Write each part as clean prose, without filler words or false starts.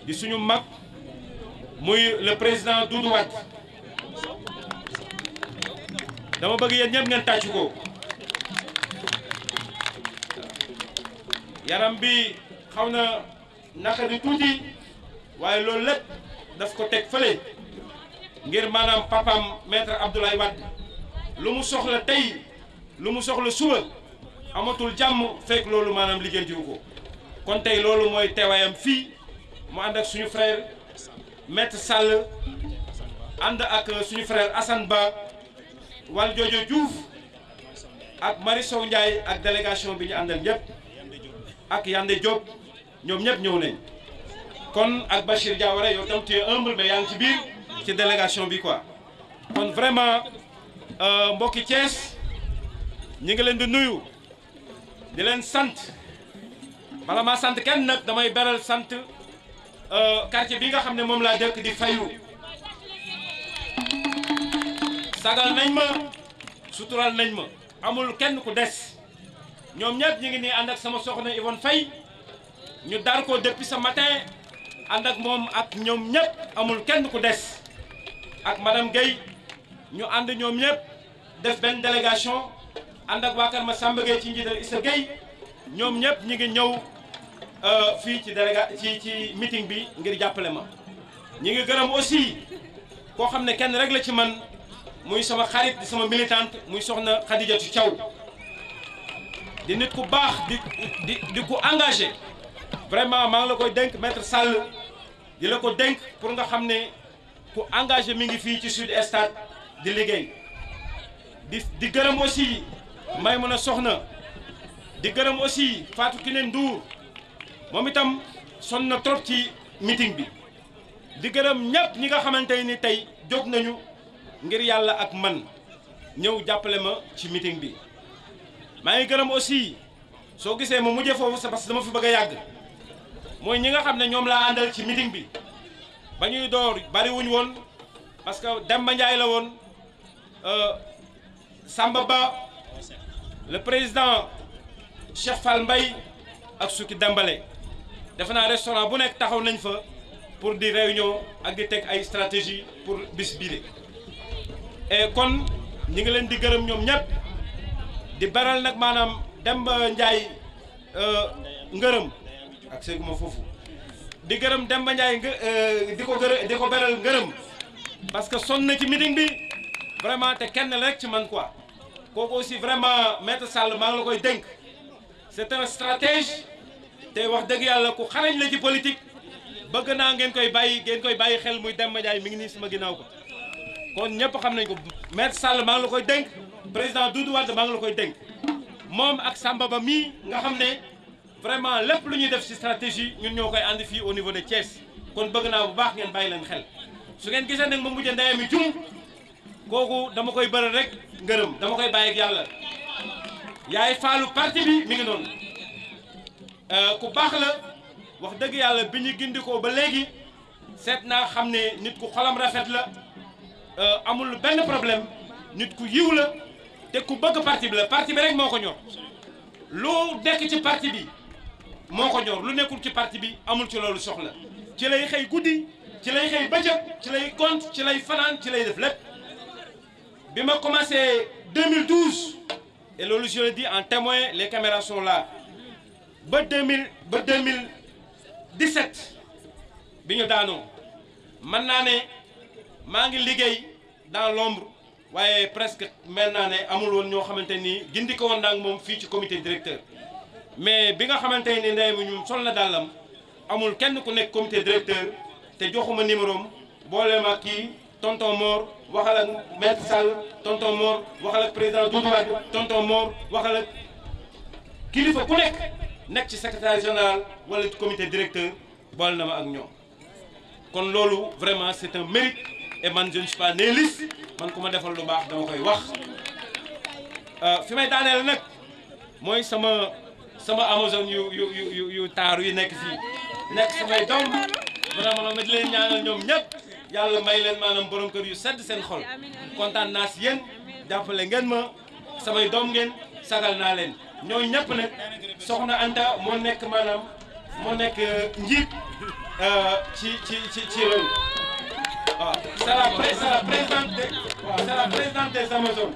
di suñu mag muy le président Doudou Wade dama bëgg yéen ñëpp ngeen tàcc ko yaram bi xaw na naka di tuuti waaye loolu lépp daf ko teg fële ngir maanaam papam maître Abdoulaye Wade lu mu soxla tey lu mu soxla suba amatul jàmm fekk loolu maanaam lijjantiwu ko kon tey loolu mooy teewaayam fii mu ànd ak suñu frère maître Sall ànd ak suñu frère Assane Ba Valdiodio Diouf ak Marie Sow Ndiaye ak délégation bi ñu àndal ñëpp ak Yandé Diop ñoom ñëpp ñëw nañ kon ak Bachir Diawara yow tam tu es humble mais yaa ngi ci biir ci délégation bi quoi kon vraiment mbokki Thiès ñi ngi leen di nuyu di leen sant bala maa sant kenn nag damay beral sant quartier bi nga xam ne moom laa dëkk di Fayu sagal nañ ma sutural nañ ma amul kenn ku des ñoom ñëpp ñu ngi nii ànd ak sama soxna Yvonne Faye ñu dar ko depuis ce matin ànd ak moom ak ñoom ñëpp amul kenn ku des ak madame Guèye ñu ànd ñoom ñëpp def benn délégation ànd ak waa Kër Massamba Gueye ci njiital Issa Gueye ñoom ñëpp ñu ngi ñëw fii ci ci meeting bi ngir jàppale ma ñi ngi gërëm aussi koo xam ne kenn rek la ci man muy sama xarit di sama militante muy soxna Khadijatou Thiaw di nit ku baax di ku engagé vraiment maa ngi la koy dénk maître Sall di la ko dénk pour nga xam ne ku engagé mi ngi fii ci Sud Stade di liggéey di gërëm aussi Maymuna Soxna di gërëm aussi Fatou Kiné Ndour moom itam sonn na trop ci meeting bi di gërëm ñëpp ñi nga xamante ni tey jóg nañu ngir yàlla ak man ñëw jàppale ma ci meeting bi maa ngi gërëm aussi soo gisee ma mujjee foofu c'est parce que dama fi bëgg a yàgg mooy ñi nga xam ne ñoom laa àndal ci meeting bi ba ñuy door bari wuñ woon parce que Demba Ndiaye la woon Samba Ba le président Cheikh Fall Mbaye ak Suki Dembale defe naa restaurant bu nekk taxaw nañ fa pour di réunion ak di teg ay stratégie pour bis bii et kon ñi ngi leen di gërëm ñoom ñëpp di beral nag maanaam Demba Ndiaye ngërëm ak seeguma foofu di gërëm Demba Ndiaye di ko beral ngërëm parce que sonn na ci meeting bi vraiment te kenn la rek ci man quoi kooku aussi vraiment maître Sall maa ngi la koy dénk c'est un stratège te wax dëgg yàlla ku xarañ la ci politique bëgg naa ngeen koy bàyyi xel muy Demba Ndiaye mi ngi nii sama ginnaaw ko kon ñëpp xam nañ ko maître Sall maa ngi la koy dénk président Doudou Wade maa ngi la koy dénk moom ak Samba Ba mii nga xam ne vraiment lépp lu ñuy def ci stratégie ñun ñoo koy ànd fii au niveau de Thiès kon bëgg naa bu baax ngeen bàyyi leen xel su ngeen gisee nag ma mujjee ndeyami jum kooku dama koy bëral rek ngërëm dama koy bàyyi ak yàlla yaay faalu parti bi mi ngi noonu ku baax la wax dëgg yàlla bi ñu gindikoo ba léegi seet naa xam ne nit ku xolam rafet la amul benn problème nit ku yiw la te ku bëgg parti bi la parti bi rek moo ko ñor lu nekk ci parti bi moo ko ñor lu nekkul ci parti bi amul ci loolu soxla ci lay xëy guddi ci lay xëy bëccëg ci lay compte ci lay fanaan ci lay def lépp bi ma commencé 2012 et loolu je le dis en témoin les caméras sont là ba 2017 bi ñu daanoo mën naa ne maa ngi liggéey dans l'ombre waaye presque mel naa ne amul woon ñoo xamante ni gindi ko woon daal moom fii ci comité directeur mais bi nga xamante ni ndey mi ñun sol na dàllam amul kenn ku nekk comité directeur te joxuma numéro am boole ma kii tonton Mor waxal ak maître Sall tonton Mor waxal ak président Doudou Wade tonton Mor waxal ak kilifa ku nekk ci secrétaire général wala ci comité directeur boole na ma ak ñoom kon loolu vraiment c'est un mérite et man je ne suis pas nihiliste man ku ma defal lu baax dama koy wax fi may daaneel nag mooy sama amazone yu taaru yi nekk fii nekk samay doom vraiment ma di leen ñaanal ñoom ñëpp yàlla may leen maanaam borom kër yu sedd seen xol kontaan naa si yéen jàppale ngeen ma samay doom ngeen sagal naa leen ñooñu ñëpp nag soxna Anta moo nekk njiit ci réew waaw c'est la présidente des Amazones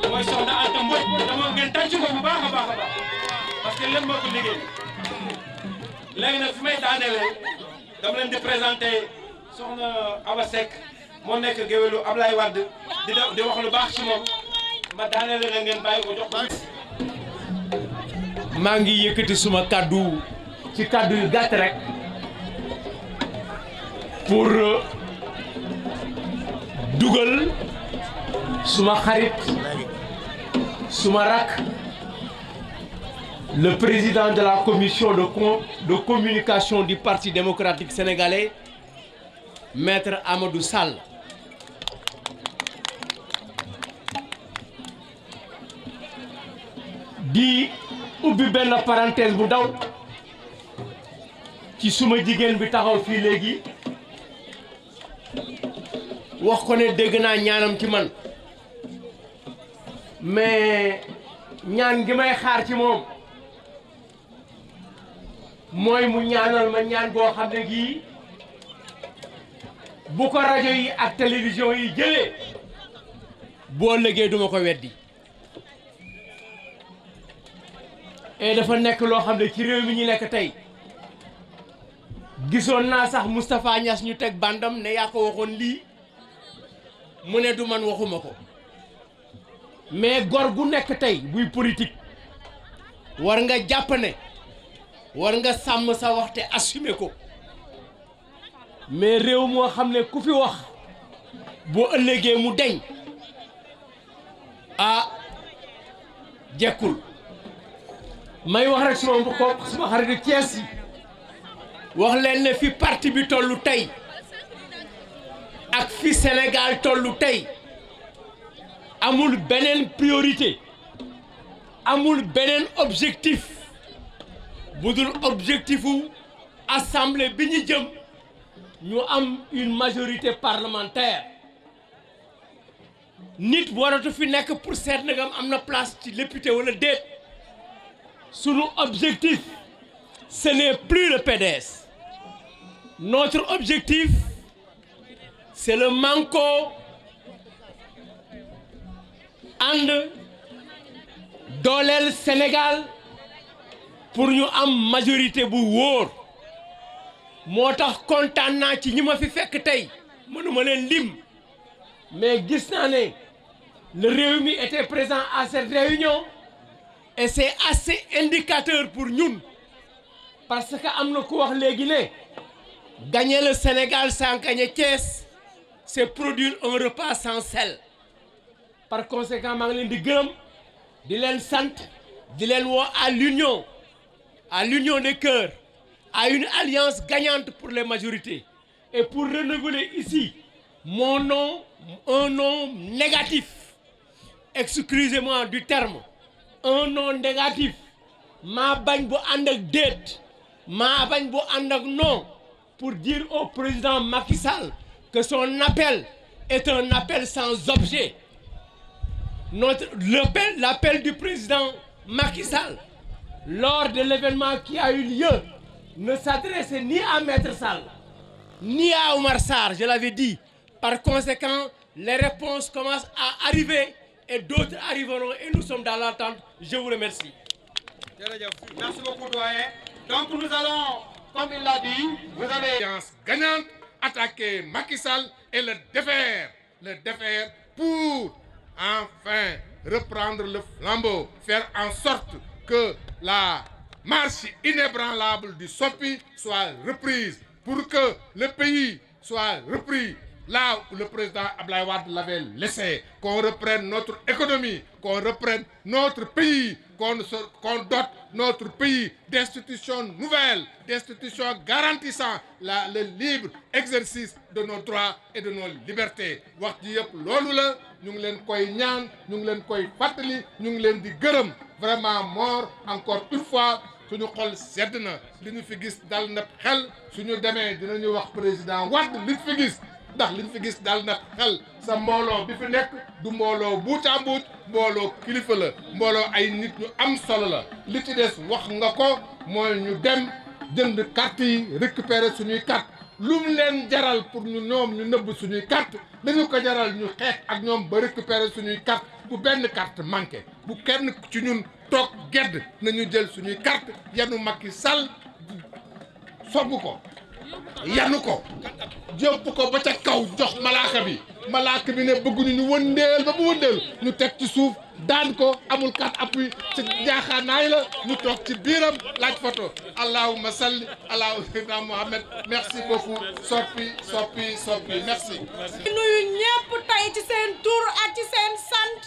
mooy soxna Anta Mbodj dama ngeen tàcc ko bu baax a baax parce que lépp moo ko liggéey léegi nag fi may daanelee dama leen di présenter soxna Awa Seck moo nekk géwélu Ablaye Wade di wax lu baax ci moom ma daanelee na ngeen bàyyi ko jox ko. maa ngi yëkkati suma kàddu ci kàddu yu gàtt rek pour dugal suma xarit suma rak le président de la commission de communication du Parti démocratique sénégalais maître Amadou Sall di ubbi benn parenthèse bu ndaw ci suma jigéen bi taxaw fii léegi wax ko ne dégg naa ñaanam ci man mais ñaan gi may xaar ci moom mooy mu ñaanal ma ñaan goo xam ne gii bu ko rajo yi ak télévision yi jëlee boo lëgee duma ko weddi et dafa nekk loo xam ne ci réew mi ñu nekk tey gisoon naa sax Moustapha Niass ñu teg bandam ne yaa ko waxoon lii mu ne du man waxuma ko mais gor gu nekk tey buy politique war nga jàpp ne war nga sàmm sa wax te assumer ko mais réew moo xam ne ku fi wax boo ëllëgee mu deñ ah jekkul may wax rek suma mbokk suma xarit Thiès yi wax leen ne fi parti bi tollu tey ak fi Sénégal tollu tey amul beneen priorité amul beneen objectif bu dul objectifu assemblée bi ñu jëm ñu am une majorité parlementaire nit waratu fi nekk pour seet nagam am na place ci député wala déet sunu objectif ce n'est plus le PDS notre objectif c'est le manko ànd dooleel Sénégal pour ñu am majorité bu wóor moo tax kontaan naa ci ñi ma fi fekk tey mënuma leen lim mais gis naa ne le Rewmi était présent à cette réunion et c'est assez indicateur pour ñun parce que am na ku wax léegi ne gagner le Sénégal sans gagner Thiès c'est produire un repas sans sel par conséquent maa ngi leen di gërëm di leen sant di leen woo à l'union des cœurs à une alliance gagnante pour les majorités et pour renouveler ici mon nom un nom négatif excusez-moi du terme un nom négatif maa bañ bu ànd ak déet maa bañ bu ànd ak non pour dire au président Macky Sall que son appel est un appel sans objet l'appel du président Macky Sall lors de l'événement qui a eu lieu ne s'adressait ni à Maître Sall ni à Oumar Sarr, je l'avais dit. Par conséquent, les réponses commencent à arriver et d'autres arriveront et nous sommes dans l'attente. Je vous remercie. Merci beaucoup, doyen. Donc nous allons, comme il l'a dit, vous allez gagnante attaquer Macky Sall et le défaire pour enfin reprendre le flambeau, faire en sorte que la marche inébranlable du SOPI soit reprise, pour que le pays soit repris là où le président Ablaye Wade l'avait laissé, qu'on reprenne notre économie, qu'on reprenne notre pays, qu'on dote notre pays d'institutions nouvelles, d'institutions garantissant le libre exercice de nos droits et de nos libertés. wax ji yëpp loolu la ñu ngi leen koy ñaan ñu ngi leen koy fàttali ñu ngi leen di gërëm vraiment Mor encore une fois suñu xol sedd na li ñu fi gis dal na xel suñu demee dinañu wax président Wade li fi gis ndax liñ fi gis dal na xel sa mbooloo bi fi nekk du mbooloo buutambuut mbooloo kilifa la mbooloo ay nit ñu am solo la li ci des wax nga ko mooy ñu dem jënd carte yi récupérer suñuy carte lu mu leen jaral pour ñu ñoom ñu nëbb suñuy carte dañu ko jaral ñu xeex ak ñoom ba récupérer suñuy carte bu benn carte manqué bu kenn ci ñun toog gedd nañu jël suñuy carte yanu Macky Sall sogg ko yanu ko jëpp ko ba ca kaw jox malaaka bi ne bëgguñu ñu wëndeel ba mu wëndeel ñu teg ci suuf daan ko amul carte appui ci jaaxaanaay la ñu toog ci biiram laaj photo allahumma salli ala sayyidina Muhammad merci beaucoup soppi merci. nuyu ñëpp tey ci seen tur ak ci seen sant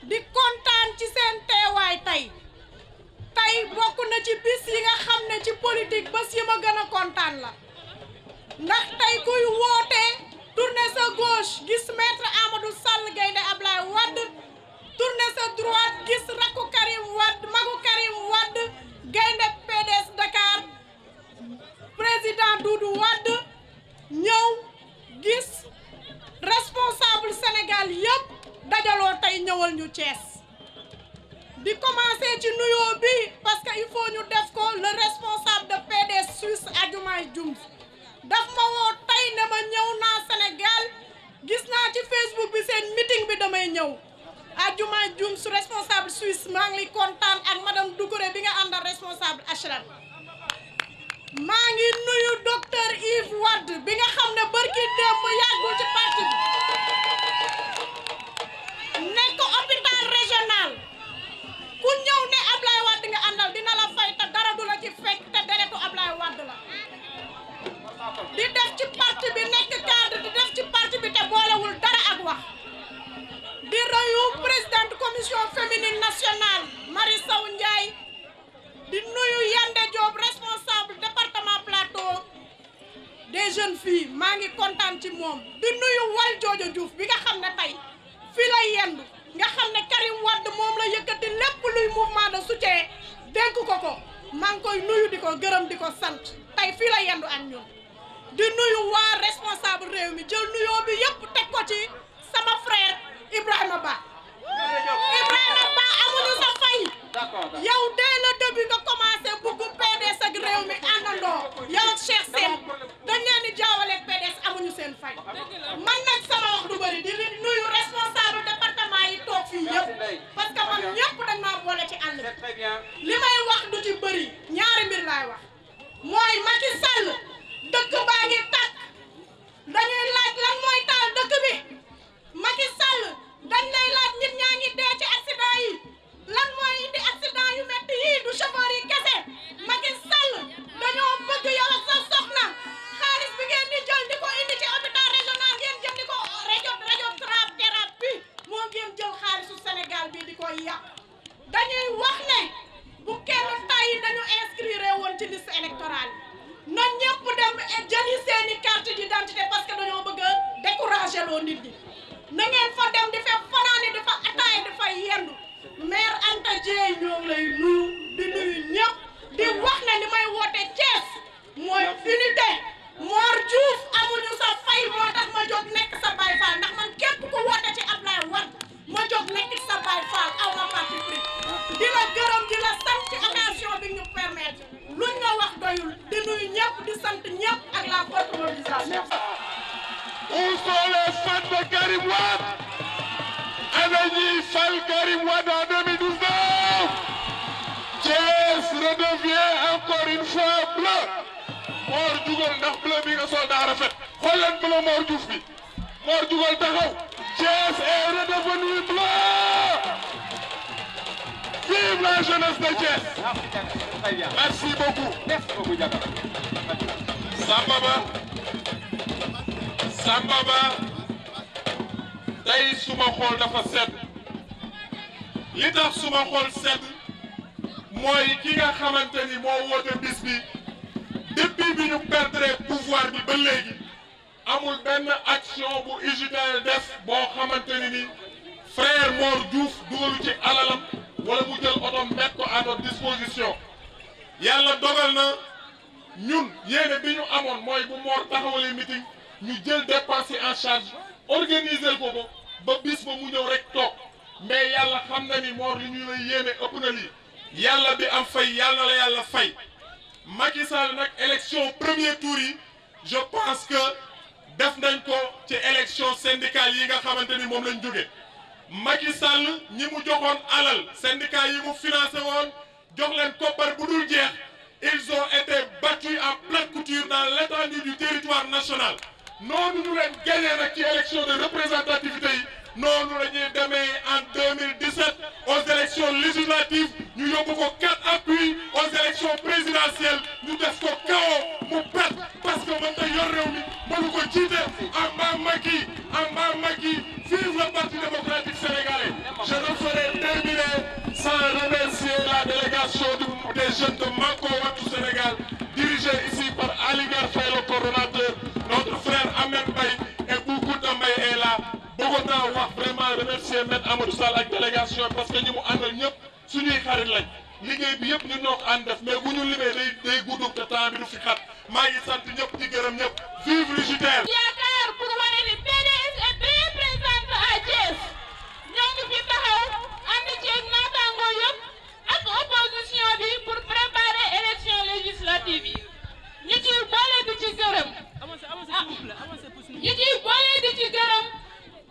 di kontaan ci seen teewaay tey bokk na ci bis yi nga xam ne ci politique bés yi ma gën a kontaan la ndax tey kuy woote tourner sa gauche gis maître Amadou Sall Gaynde Ablaye Wade tourner sa droite gis rakku Karim Wade magu Karim Wade Gaynde PDS Dakar président Doudou Wade ñëw gis responsable Sénégal yëpp dajaloo tey ñëwal ñu Thiès di commencer ci nuyoo bi parce que il faut ñu def ko le responsable de PDS Suisse Adjumaay Diouf daf ma woo tey ne ma ñëw naa Sénégal gis naa ci Facebook bi seen meeting bi damay ñëw Adjumaay Diouf su responsable Suisse maa ngi kontaan ak madame Doucouré bi nga àndal responsable HLM maa ngi nuyu docteur Yves Wade bi nga xam ne barki démb yàggul ci parti bi nekk hôpital régional ku ñëw ne Ablaye Wade nga àndal dina la fay te dara du la ci fekk te deretu Ablaye Wade la di def ci parti bi nekk cadre di def ci parti bi te boolewul dara ak wax di reyu présidente commission féminine nationale Marie Sow Ndiaye di nuyu Yande Diop responsable département plateau des jeunes filles maa ngi kontaan ci moom di nuyu Wal Joojo Diouf bi nga xam ne tey fii la yendu nga xam ne Karim Wade moom la yëkkati lépp luy mouvement de soutien dénk ko maa ngi koy nuyu di ko gërëm di ko sant tey fii la yendu ak ñun di nuyu waa responsable réew mi jël nuyoo bi yëpp teg ko ci sama frère Ibrahima Ba amuñu sa fay yow dès le début nga commencé bugg PDS ak réew mi àndandoo yow ak Cheikh Sène dañ leen di jaawale ak PDS amuñu seen fay man nag sama wax du bëri di nuyu responsable département yi toog fii yëpp parce que man ñëpp dañ maa boole ci àll bi li may wax du ci bëri ñaari mbir laay wax mooy Macky Sall dëkk baa ngi tàkk dañuy laaj lan mooy taal dëkk bi Macky Sall dañ lay laaj nit ñaa ngi dee ci accident yi lan mooy indi accident yu metti yii du chauffeur yi kese Macky Sall dañoo bëgg yow ak sa soxna xaalis bi ngeen di jël di ko indi ci hôpital régional ngeen jël di ko radiothérapie moo ngeen jël xaalisu Sénégal bi di ko yàq dañuy wax ne bu kenn tàyyi dañu inscrire woon ci liste électorale yi na ñëpp dem jëli seeni carte d'identité parce que dañoo bëgg a décourager loo nit ñi na ngeen fa dem di fa fanaani di fa ataay di fa yendu maire Anta Dieye ñoo ngi lay nuyu di nuyu ñëpp di wax ne li may woote Thiès mooy unité Mor Diouf amuñu sa fay moo tax ma jóg nekk sa Baye Fall ndax man képp ku woote ci Ablaye Wade ma jóg nekk sa Baye Fall aw ma parti pris di la gërëm di la sant ci occasion bi ñu permettre luñ nga wax doyul di nuyu ñëpp di sant ñëpp ak la forte mobilisation. Où sont les fans de Karim Wade? Ana ñi fal Karim Wade en 2019. Thiès redevient encore une fois bleu. Mor jugal ndax bleu bi nga sol daa rafet xool leen bleu Mor Diouf bi Mor jugal taxaw Thiès est redevenu bleu. Vive la jeunesse de Thiès. Merci beaucoup. Samba Ba tey suma xol dafa sedd li tax suma xol sedd mooy ki nga xamante ni moo woote bis bi depuis bi ñu perdre pouvoir bi ba léegi amul benn action bu UJTL def boo xamante ni frère Mor Diouf dugalu ci alalam wala mu jël otom mettre ko à notre disposition yàlla dogal na ñun yéene bi ñu amoon mooy bu Mor taxawalee meeting ñu jël dépense en charge organiser ko ba bis ba mu ñëw rek toog mais yàlla xam na ni Mor li ñu lay yéene ëpp na lii yàlla bi am fay yàlla la yàlla fay Macky Sall nag élection premier tour yi je pense que def nañ ko ci élection syndicale yi nga xamante ni moom lañ jóge Macky Sall ñi mu joxoon alal syndicat yi mu financé woon jox leen koppar bu dul jeex ils ont été battus à plate couture dans l'étendue du territoire national noonu ñu leen gagné nag ci élection de représentativité yi noonu la ñuy demee en 2017 aux élections législatives ñu yóbbu ko 4 appuis aux élections présidentielles ñu def ko KO mu perte parce que mën ta yor réew mi mënu ko jiite en bas Macky vive le Parti démocratique sénégalais. Je ne ferai terminer sans remercier la délégation des jeunes de Manko Wattu Sénégal dirigée ici par Aligar Faye le coordonnateur, notre frère Ahmed Mbaye et Boukounta Mbaye est là. bëggoon naa wax vraiment remercier maître Amadou Sall ak délégation parce que ñi mu àndal ñëpp suñuy xarit lañ liggéey bi yëpp ñu noo ko ànd def mais bu ñu limee day guddug te temps bi du fi xat maa ngi sant ñëpp di gërëm ñëpp vive l'UJTL. yaakaar pour wane ni PDS est bien présente à Thiès ñoo ngi fi taxaw ànd ceeg naataangoo yëpp ak opposition bi pour préparer élection législative yi ñu ciy boole di ci gërëm ñu ciy boole di ci gërëm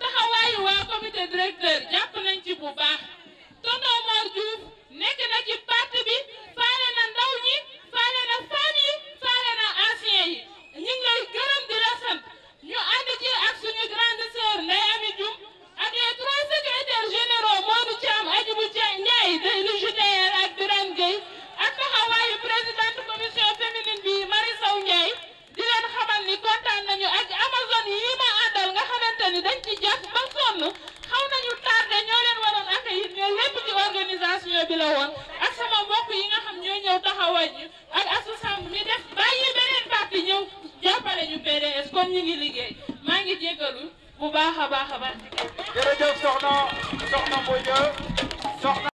taxawaayu waa comité directeur jàpp nañ ci bu baax tonton Mor Diouf nekk na ci parti bi faale na ndaw ñi faale na femme yi faale na ancien yi ñu ngi lay gërëm di la sant ñu ànd ci ak suñu grande sœur Ndeye Amy Diouf ak les 3 secrétaires généraux Modou Thiam Adjibou Ndiaye de l'UJTL ak Birane Gueye ak taxawaayu présidente commission féminine bi Marie Sow Ndiaye di leen xamal ni kontaan nañu ak Amazone yi ma àndal nga xamante ni dañ ci jàpp ba sonn xaw nañu tardé ñoo leen waroon accueillir mais lépp ci organisation bi la woon ak sama mbokk yi nga xam ñoo ñëw taxawal ñu ak association mi def bàyyi beneen parti ñëw jàppale ñu PDS kon ñu ngi liggéey maa ngi jéggalu bu baax a baax a baax. jërëjëf soxna Mbodj soxna